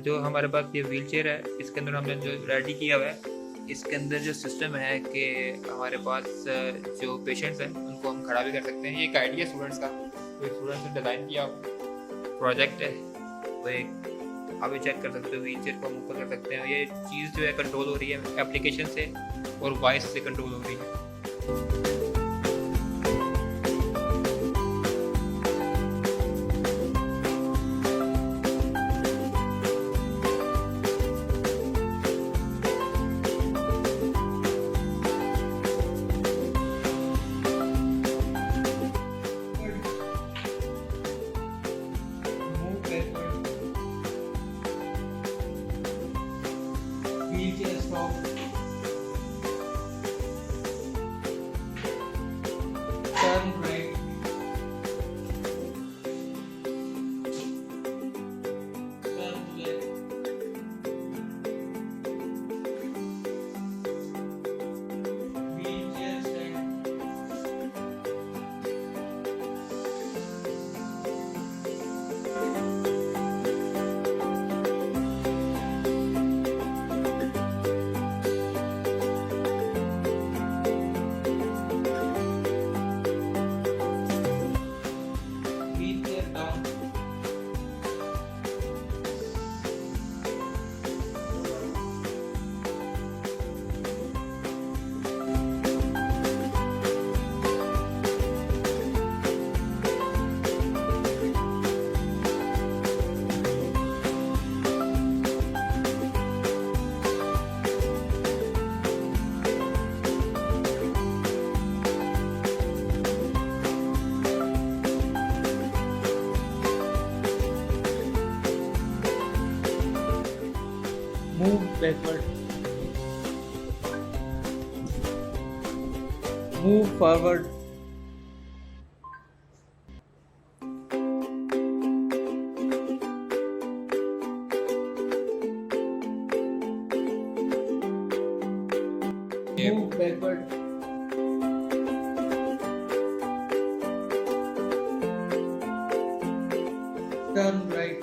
जो हमारे पास ये व्हील चेयर है, इसके अंदर हमने जो रेडी किया हुआ है, इसके अंदर जो सिस्टम है कि हमारे पास जो पेशेंट्स हैं उनको हम खड़ा भी कर सकते हैं। ये एक आइडिया स्टूडेंट्स का, कोई स्टूडेंट्स ने डिज़ाइन किया प्रोजेक्ट है, वो एक आप चेक कर सकते हो। व्हील चेयर को हम ऊपर कर सकते हैं। ये चीज़ जो है कंट्रोल हो रही है एप्लीकेशन से और वॉइस से कंट्रोल हो रही है। Wheelchair stop. Turn right. Turn left. Wheelchair stand. Wheelchair down. Move backward. Move forward. Move backward. Turn right.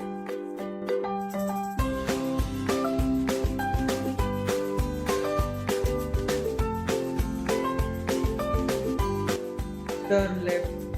Turn left.